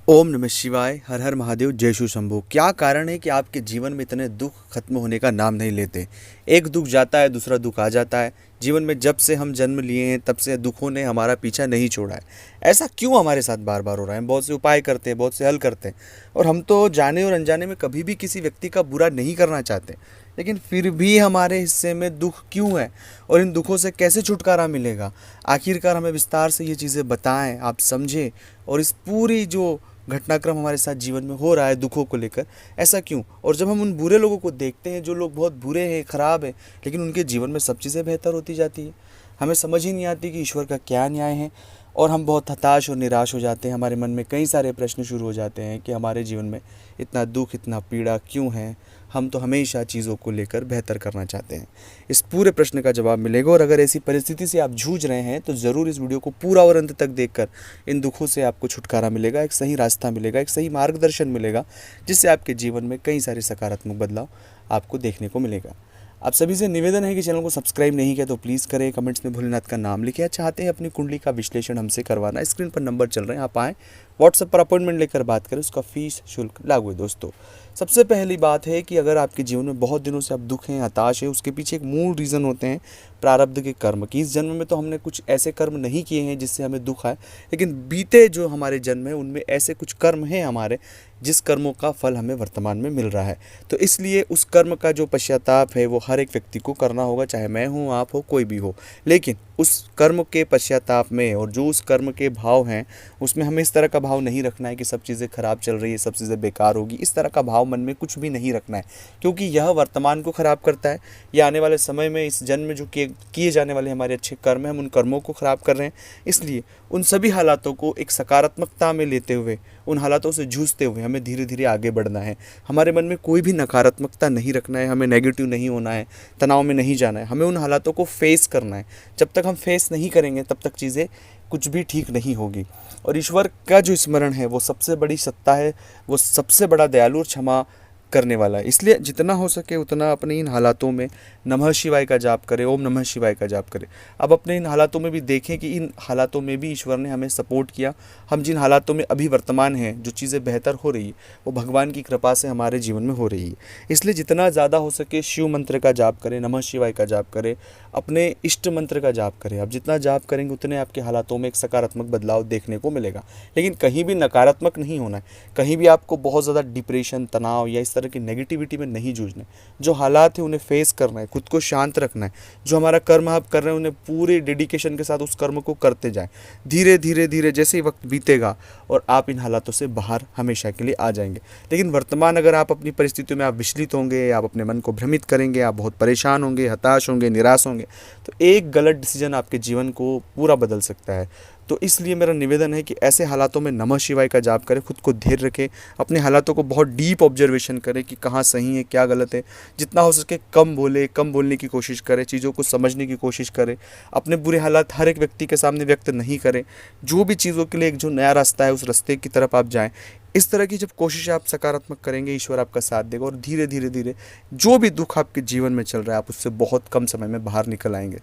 ओम नमः शिवाय। हर हर महादेव। जय शिव शंभू। क्या कारण है कि आपके जीवन में इतने दुख खत्म होने का नाम नहीं लेते? एक दुख जाता है, दूसरा दुख आ जाता है। जीवन में जब से हम जन्म लिए हैं तब से दुखों ने हमारा पीछा नहीं छोड़ा है। ऐसा क्यों हमारे साथ बार बार हो रहा है? हम बहुत से उपाय करते हैं, बहुत से हल करते हैं, और हम तो जाने और अनजाने में कभी भी किसी व्यक्ति का बुरा नहीं करना चाहते, लेकिन फिर भी हमारे हिस्से में दुख क्यों है और इन दुखों से कैसे छुटकारा मिलेगा? आखिरकार हमें विस्तार से ये चीज़ें बताएं, आप समझें, और इस पूरी जो घटनाक्रम हमारे साथ जीवन में हो रहा है दुखों को लेकर, ऐसा क्यों? और जब हम उन बुरे लोगों को देखते हैं, जो लोग बहुत बुरे हैं, ख़राब हैं, लेकिन उनके जीवन में सब चीज़ें बेहतर होती जाती है, हमें समझ ही नहीं आती कि ईश्वर का क्या न्याय है। और हम बहुत हताश और निराश हो जाते हैं। हमारे मन में कई सारे प्रश्न शुरू हो जाते हैं कि हमारे जीवन में इतना दुख, इतना पीड़ा क्यों है? हम तो हमेशा चीज़ों को लेकर बेहतर करना चाहते हैं। इस पूरे प्रश्न का जवाब मिलेगा, और अगर ऐसी परिस्थिति से आप जूझ रहे हैं तो ज़रूर इस वीडियो को पूरा और अंत तक देखकर इन दुखों से आपको छुटकारा मिलेगा, एक सही रास्ता मिलेगा, एक सही मार्गदर्शन मिलेगा, जिससे आपके जीवन में कई सारे सकारात्मक बदलाव आपको देखने को मिलेगा। आप सभी से निवेदन है कि चैनल को सब्सक्राइब नहीं किया तो प्लीज़ करें। कमेंट्स में भोलेनाथ का नाम लिखें। चाहते हैं अपनी कुंडली का विश्लेषण हमसे करवाना, स्क्रीन पर नंबर चल रहे हैं, आप आएँ, व्हाट्सएप पर अपॉइंटमेंट लेकर बात करें। उसका फीस शुल्क लागू है। दोस्तों, सबसे पहली बात है कि अगर आपके जीवन में बहुत दिनों से आप दुख हैं, हताश है, उसके पीछे एक मूल रीज़न होते हैं प्रारब्ध के कर्म की। इस जन्म में तो हमने कुछ ऐसे कर्म नहीं किए हैं जिससे हमें दुख आए, लेकिन बीते जो हमारे जन्म है उनमें ऐसे कुछ कर्म हैं हमारे, जिस कर्मों का फल हमें वर्तमान में मिल रहा है। तो इसलिए उस कर्म का जो पश्चाताप है वो हर एक व्यक्ति को करना होगा, चाहे मैं हूँ, आप हो, कोई भी हो। लेकिन उस कर्म के पश्चाताप में और जो उस कर्म के भाव हैं उसमें हमें इस तरह का भाव नहीं रखना है कि सब चीज़ें खराब चल रही है, सब चीज़ें बेकार होगी। इस तरह का भाव मन में कुछ भी नहीं रखना है, क्योंकि यह वर्तमान को ख़राब करता है। यह आने वाले समय में इस जन्म में जो किए जाने वाले हमारे अच्छे कर्म हैं, हम उन कर्मों को ख़राब कर रहे हैं। इसलिए उन सभी हालातों को एक सकारात्मकता में लेते हुए, उन हालातों से जूझते हुए हमें धीरे धीरे आगे बढ़ना है। हमारे मन में कोई भी नकारात्मकता नहीं रखना है, हमें नेगेटिव नहीं होना है, तनाव में नहीं जाना है। हमें उन हालातों को फेस करना है। जब तक हम फेस नहीं करेंगे तब तक चीज़ें कुछ भी ठीक नहीं होगी। और ईश्वर का जो स्मरण है वो सबसे बड़ी सत्ता है, वो सबसे बड़ा दयालु और क्षमा करने वाला है। इसलिए जितना हो सके उतना अपने इन हालातों में नमः शिवाय का जाप करें, ओम नमः शिवाय का जाप करें। अब अपने इन हालातों में भी देखें कि इन हालातों में भी ईश्वर ने हमें सपोर्ट किया। हम जिन हालातों में अभी वर्तमान हैं, जो चीज़ें बेहतर हो रही है, वो भगवान की कृपा से हमारे जीवन में हो रही है। इसलिए जितना ज़्यादा हो सके शिव मंत्र का जाप करें, नमः शिवाय का जाप करें, अपने इष्ट मंत्र का जाप करें। अब जितना जाप करेंगे उतने आपके हालातों में एक सकारात्मक बदलाव देखने को मिलेगा। लेकिन कहीं भी नकारात्मक नहीं होना है, कहीं भी आपको बहुत ज़्यादा डिप्रेशन, तनाव या इस तरह की नेगेटिविटी में नहीं जूझना है। जो हालात है उन्हें फेस करना है, खुद को शांत रखना है। जो हमारा कर्म आप कर रहे हैं उन्हें पूरे डेडिकेशन के साथ उस कर्म को करते जाएं। धीरे धीरे धीरे जैसे ही वक्त बीतेगा और आप इन हालातों से बाहर हमेशा के लिए आ जाएंगे। लेकिन वर्तमान अगर आप अपनी परिस्थितियों में आप विचलित होंगे, आप अपने मन को भ्रमित करेंगे, आप बहुत परेशान होंगे, हताश होंगे, निराश होंगे, तो एक गलत डिसीजन आपके जीवन को पूरा बदल सकता है। तो इसलिए मेरा निवेदन है कि ऐसे हालातों में नमः शिवाय का जाप करें, खुद को धैर्य रखें, अपने हालातों को बहुत डीप ऑब्जर्वेशन करें कि कहाँ सही है, क्या गलत है। जितना हो सके कम बोले, कम बोलने की कोशिश करें, चीज़ों को समझने की कोशिश करें। अपने बुरे हालात हर एक व्यक्ति के सामने व्यक्त नहीं करें। जो भी चीज़ों के लिए एक जो नया रास्ता है उस रास्ते की तरफ आप जाएँ। इस तरह की जब कोशिश आप सकारात्मक करेंगे, ईश्वर आपका साथ देगा, और धीरे धीरे धीरे जो भी दुख आपके जीवन में चल रहा है आप उससे बहुत कम समय में बाहर निकल आएंगे।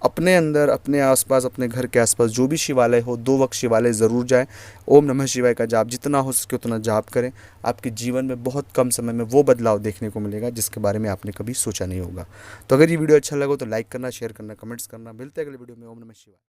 अपने अंदर, अपने आसपास, अपने घर के आसपास जो भी शिवालय हो, 2 वक्त शिवालय ज़रूर जाएं। ओम नमः शिवाय का जाप जितना हो सके उतना जाप करें। आपके जीवन में बहुत कम समय में वो बदलाव देखने को मिलेगा जिसके बारे में आपने कभी सोचा नहीं होगा। तो अगर ये वीडियो अच्छा लगा तो लाइक करना, शेयर करना, कमेंट्स करना। मिलते हैं अगले वीडियो में। ओम नमः शिवाय।